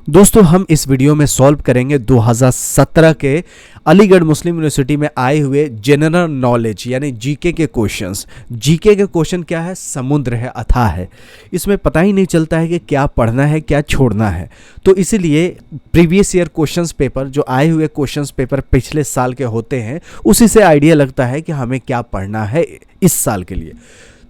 दोस्तों हम इस वीडियो में सॉल्व करेंगे 2017 के अलीगढ़ मुस्लिम यूनिवर्सिटी में आए हुए जनरल नॉलेज यानी जीके के क्वेश्चंस। जीके के क्वेश्चन क्या है, समुद्र है, अथाह है। इसमें पता ही नहीं चलता है कि क्या पढ़ना है क्या छोड़ना है। तो इसीलिए प्रीवियस ईयर क्वेश्चंस पेपर, जो आए हुए क्वेश्चंस पेपर पिछले साल के होते हैं, उसी से आइडिया लगता है कि हमें क्या पढ़ना है इस साल के लिए।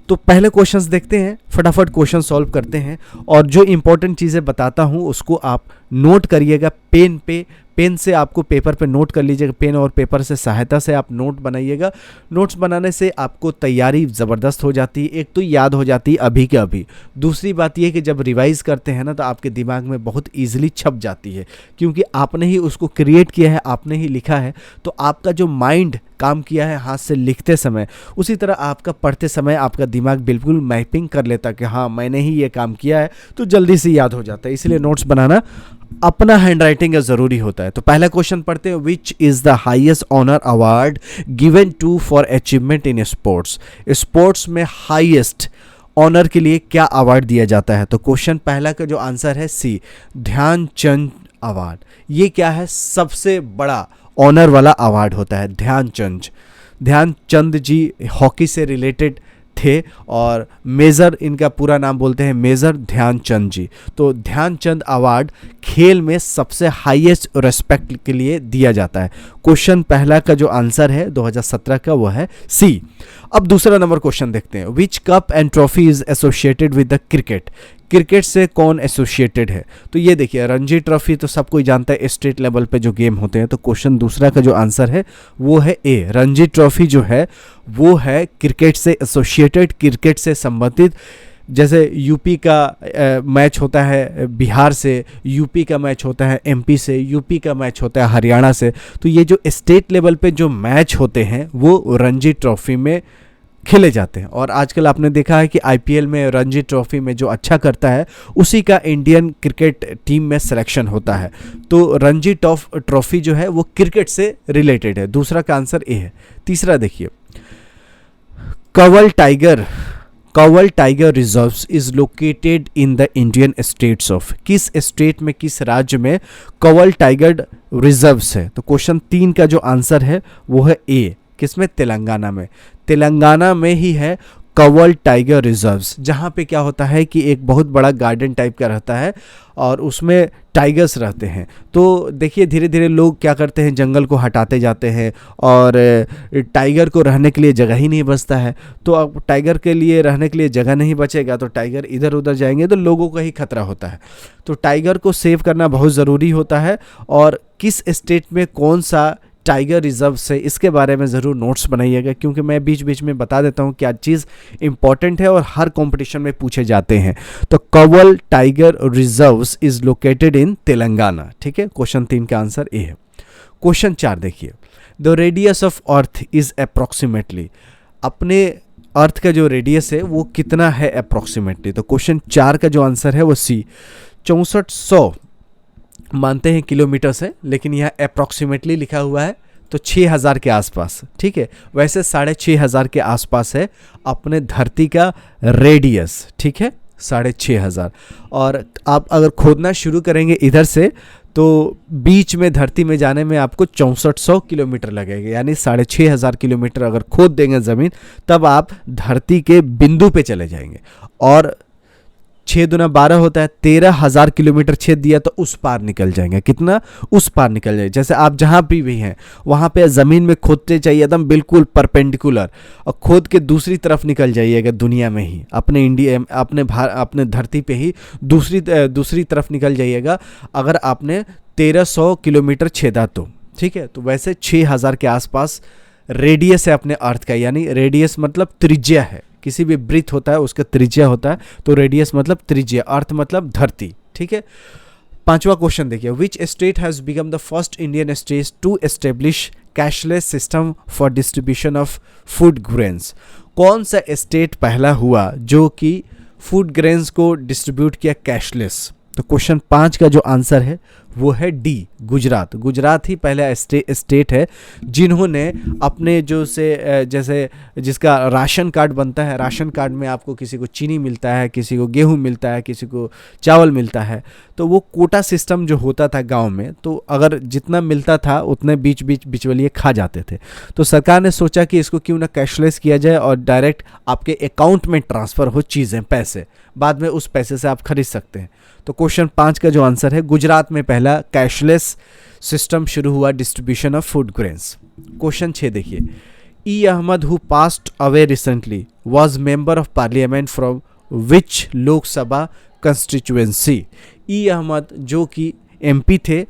तो पहले क्वेश्चंस देखते हैं, फटाफट क्वेश्चन सॉल्व करते हैं। और जो इंपॉर्टेंट चीज़ें बताता हूँ उसको आप नोट करिएगा पेन से आपको पेपर पे नोट कर लीजिएगा। पेन और पेपर से सहायता से आप नोट बनाइएगा। नोट्स बनाने से आपको तैयारी ज़बरदस्त हो जाती है। एक तो याद हो जाती है अभी के अभी। दूसरी बात यह कि जब रिवाइज़ करते हैं ना तो आपके दिमाग में बहुत ईजिली छप जाती है, क्योंकि आपने ही उसको क्रिएट किया है, आपने ही लिखा है। तो आपका जो माइंड काम किया है हाथ से लिखते समय, उसी तरह आपका पढ़ते समय आपका दिमाग बिल्कुल मैपिंग कर लेता कि हाँ मैंने ही ये काम किया है, तो जल्दी से याद हो जाता है। इसलिए नोट्स बनाना अपना हैंड राइटिंग का ज़रूरी होता है। तो पहला क्वेश्चन पढ़ते हैं, which is the highest honour award given to for achievement in sports. Sports में हाईएस्ट ऑनर के लिए क्या अवार्ड दिया जाता है? तो क्वेश्चन पहला का जो आंसर है सी, ध्यानचंद अवार्ड। ये क्या है? सबसे बड़ा ऑनर वाला अवार्ड होता है ध्यानचंद जी हॉकी से रिलेटेड थे और मेजर, इनका पूरा नाम बोलते हैं मेजर ध्यानचंद जी। तो ध्यानचंद अवार्ड खेल में सबसे हाईएस्ट रेस्पेक्ट के लिए दिया जाता है। क्वेश्चन पहला का जो आंसर है 2017 का वो है सी। अब दूसरा नंबर क्वेश्चन देखते हैं, which cup and trophy is associated with the cricket. Cricket से कौन एसोसिएटेड है? तो ये देखिए, रणजी ट्रॉफी तो सब कोई जानता है, स्टेट लेवल पे जो गेम होते हैं। तो क्वेश्चन दूसरा का जो आंसर है वो है ए, रणजी ट्रॉफी जो है वो है क्रिकेट से एसोसिएटेड, क्रिकेट से संबंधित। जैसे यूपी का मैच होता है बिहार से, यूपी का मैच होता है एमपी से, यूपी का मैच होता है हरियाणा से। तो ये जो स्टेट लेवल पे जो मैच होते हैं वो रणजी ट्रॉफी में खेले जाते हैं। और आजकल आपने देखा है कि आईपीएल में, रणजी ट्रॉफी में जो अच्छा करता है उसी का इंडियन क्रिकेट टीम में सिलेक्शन होता है। तो रणजी ट्रॉफी जो है वो क्रिकेट से रिलेटेड है। दूसरा का आंसर ए है। तीसरा देखिए, Kawal tiger reserves is located in the Indian states of. किस स्टेट में, किस राज्य में कवल टाइगर रिजर्व्स है? तो क्वेश्चन 3 का जो आंसर है वो है ए, किसमें? तेलंगाना में। तेलंगाना में ही है कवल टाइगर रिजर्व्स, जहाँ पे क्या होता है कि एक बहुत बड़ा गार्डन टाइप का रहता है और उसमें टाइगर्स रहते हैं। तो देखिए धीरे धीरे लोग क्या करते हैं, जंगल को हटाते जाते हैं और टाइगर को रहने के लिए जगह ही नहीं बचता है। तो अब टाइगर के लिए रहने के लिए जगह नहीं बचेगा तो टाइगर इधर उधर जाएंगे तो लोगों का ही खतरा होता है। तो टाइगर को सेव करना बहुत ज़रूरी होता है। और किस स्टेट में कौन सा टाइगर रिजर्व से, इसके बारे में ज़रूर नोट्स बनाइएगा, क्योंकि मैं बीच बीच में बता देता हूँ क्या चीज़ इंपॉर्टेंट है और हर कंपटीशन में पूछे जाते हैं। तो Kawal tiger reserves is located in Telangana. ठीक है, क्वेश्चन 3 का आंसर ए है। क्वेश्चन 4 देखिए, the radius of earth is approximately. अपने अर्थ का जो रेडियस है वो कितना है अप्रॉक्सीमेटली? तो क्वेश्चन 4 का जो आंसर है वो सी, 6400 मानते हैं किलोमीटर से, लेकिन यहाँ अप्रॉक्सीमेटली लिखा हुआ है तो 6000 के आसपास। ठीक है, वैसे 6500 के आसपास है अपने धरती का रेडियस। ठीक है, 6500। और आप अगर खोदना शुरू करेंगे इधर से तो बीच में धरती में जाने में आपको 6400 किलोमीटर लगेगा, यानी 6500 किलोमीटर अगर खोद देंगे ज़मीन तब आप धरती के बिंदु पे चले जाएंगे। और 6 दूना 12 होता है, 13000 किलोमीटर छेद दिया तो उस पार निकल जाएंगे। कितना? उस पार निकल जाएंगे। जैसे आप जहाँ भी हैं वहाँ पे ज़मीन में खोदते चाहिए एकदम बिल्कुल परपेंडिकुलर, और खोद के दूसरी तरफ निकल जाइएगा दुनिया में ही, अपने इंडिया, अपने धरती पे ही दूसरी तरफ निकल जाइएगा अगर आपने 1300 किलोमीटर छेदा तो। ठीक है, तो वैसे 6000 के आसपास रेडियस है अपने अर्थ का, यानी रेडियस मतलब त्रिज्या है। किसी भी वृत्त होता है उसका त्रिज्या होता है, तो रेडियस मतलब त्रिज्या, अर्थ मतलब धरती। ठीक है, 5वां क्वेश्चन देखिए, which state has become the first Indian state to establish cashless system for distribution of food grains. कौन सा स्टेट पहला हुआ जो कि फूड ग्रेन्स को डिस्ट्रीब्यूट किया कैशलेस? तो क्वेश्चन 5 का जो आंसर है वो है डी, गुजरात। गुजरात ही पहला स्टेट है जिन्होंने अपने जैसे जिसका राशन कार्ड बनता है, राशन कार्ड में आपको किसी को चीनी मिलता है, किसी को गेहूं मिलता है, किसी को चावल मिलता है, तो वो कोटा सिस्टम जो होता था गांव में, तो अगर जितना मिलता था उतने बिचवलिए खा जाते थे। तो सरकार ने सोचा कि इसको क्यों ना कैशलेस किया जाए और डायरेक्ट आपके अकाउंट में ट्रांसफ़र हो चीज़ें, पैसे, बाद में उस पैसे से आप खरीद सकते हैं। तो क्वेश्चन 5 का जो आंसर है, गुजरात में पहला कैशलेस सिस्टम शुरू हुआ distribution of food grains. Question 6 देखिए, E Ahmed who passed away recently was member of parliament from which Lok Sabha constituency. E Ahmed जो कि एमपी थे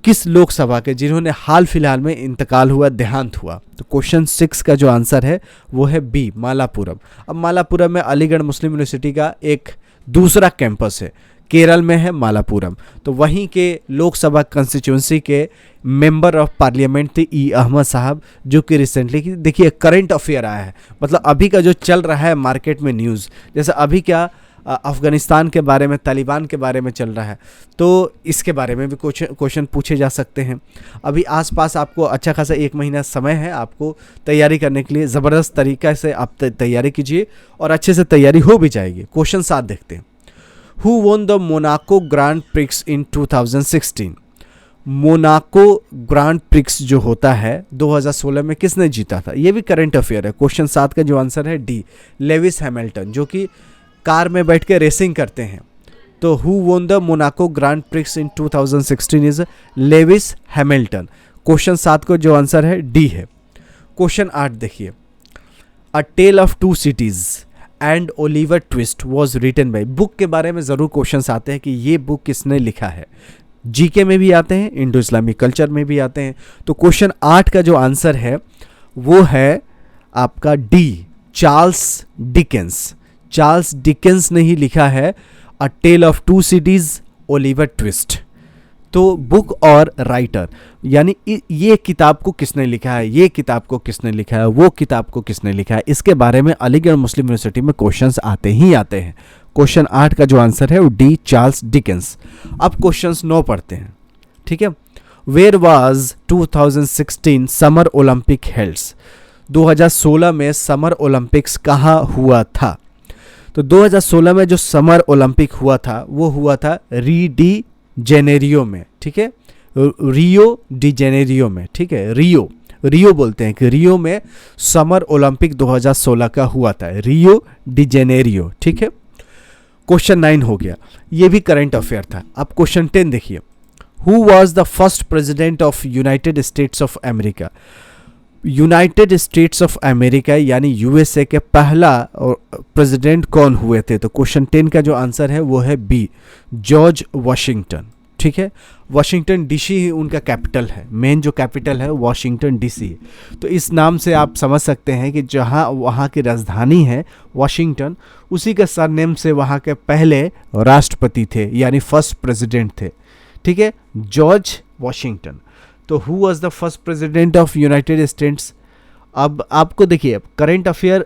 किस लोकसभा के, जिन्होंने हाल फिलहाल में इंतकाल हुआ, देहांत हुआ। तो क्वेश्चन 6 का जो आंसर है वो है बी, मालापुरम। अब मालापुरम में अलीगढ़ मुस्लिम यूनिवर्सिटी का एक दूसरा कैंपस है, केरल में है मालापुरम। तो वहीं के लोकसभा कंस्टिट्यूंसी के मेंबर ऑफ पार्लियामेंट थे ई अहमद साहब, जो कि रिसेंटली, देखिए करंट अफेयर आया है, मतलब अभी का जो चल रहा है मार्केट में न्यूज़, जैसे अभी क्या अफ़गानिस्तान के बारे में, तालिबान के बारे में चल रहा है, तो इसके बारे में भी क्वेश्चन पूछे जा सकते हैं। अभी आसपास आपको अच्छा खासा 1 महीना समय है आपको तैयारी करने के लिए, ज़बरदस्त तरीक़ा से आप तैयारी कीजिए और अच्छे से तैयारी हो भी जाएगी। क्वेश्चन 7 देखते हैं, who won the Monaco grand prix in 2016। Monaco grand prix जो होता है 2016 में किसने जीता था, ये भी करंट अफेयर है। क्वेश्चन 7 का जो आंसर है डी, लेविस हैमिल्टन, जो कि कार में बैठ के रेसिंग करते हैं। तो who won the Monaco grand prix in 2016 is Lewis Hamilton. Question 7 को जो आंसर है डी है। क्वेश्चन 8 देखिए, a tale of two cities and Oliver Twist was written by. Book के बारे में ज़रूर क्वेश्चन आते हैं कि ये बुक किसने लिखा है, जीके में भी आते हैं, इंडो इस्लामिक कल्चर में भी आते हैं। तो क्वेश्चन 8 का जो आंसर है वो है आपका D, Charles Dickens. Charles Dickens ने ही लिखा है a tale of two cities, Oliver Twist. तो बुक और राइटर, यानी ये किताब को किसने लिखा है, ये किताब को किसने लिखा है, वो किताब को किसने लिखा है, इसके बारे में अलीगढ़ मुस्लिम यूनिवर्सिटी में क्वेश्चंस आते ही आते हैं। क्वेश्चन 8 का जो आंसर है वो डी, चार्ल्स डिकेंस। अब क्वेश्चंस 9 पढ़ते हैं, ठीक है। Where was 2016 summer Olympic helds. 2016 में समर ओलंपिक्स कहाँ हुआ था। तो 2016 में जो समर ओलंपिक हुआ था वो हुआ था री डी जेनेरियो में, ठीक है, रियो डी जेनेरियो में, ठीक है, रियो बोलते हैं कि रियो में समर ओलंपिक 2016 का हुआ था, रियो डी जेनेरियो, ठीक है। क्वेश्चन 9 हो गया, ये भी करंट अफेयर था। अब क्वेश्चन 10 देखिए, who was the first president of United states of America. United states of America यानी यूएसए के पहला प्रेसिडेंट कौन हुए थे। तो क्वेश्चन 10 का जो आंसर है वो है बी, जॉर्ज वाशिंगटन, ठीक है। वाशिंगटन डीसी ही उनका कैपिटल है, मेन जो कैपिटल है वाशिंगटन डीसी। तो इस नाम से आप समझ सकते हैं कि जहाँ वहाँ की राजधानी है वाशिंगटन, उसी के सरनेम से वहाँ के पहले राष्ट्रपति थे, यानी फर्स्ट प्रेसिडेंट थे, ठीक है, जॉर्ज वाशिंगटन। तो who was the first president of United states. अब आपको देखिए, करंट अफेयर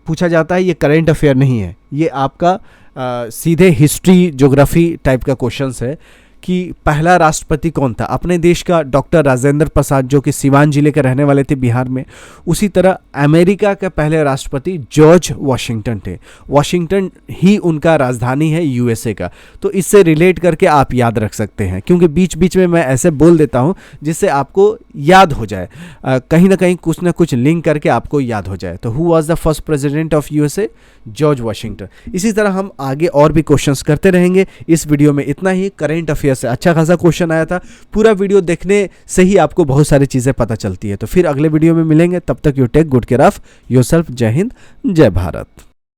पूछा जाता है, ये करंट अफेयर नहीं है, ये आपका सीधे हिस्ट्री ज्योग्राफी टाइप का क्वेश्चंस है कि पहला राष्ट्रपति कौन था अपने देश का। डॉक्टर राजेंद्र प्रसाद, जो कि सिवान जिले के रहने वाले थे बिहार में। उसी तरह अमेरिका के पहले राष्ट्रपति जॉर्ज वाशिंगटन थे, वाशिंगटन ही उनका राजधानी है यूएसए का। तो इससे रिलेट करके आप याद रख सकते हैं, क्योंकि बीच बीच में मैं ऐसे बोल देता हूं जिससे आपको याद हो जाए, कहीं ना कहीं कुछ ना कुछ लिंक करके आपको याद हो जाए। तो who was the first president of USA, George Washington. इसी तरह हम आगे और भी क्वेश्चंस करते रहेंगे। इस वीडियो में इतना ही। करंट अफेयर से अच्छा खासा क्वेश्चन आया था, पूरा वीडियो देखने से ही आपको बहुत सारी चीज़ें पता चलती है। तो फिर अगले वीडियो में मिलेंगे, तब तक you take good care of yourself. जय हिंद, जय भारत।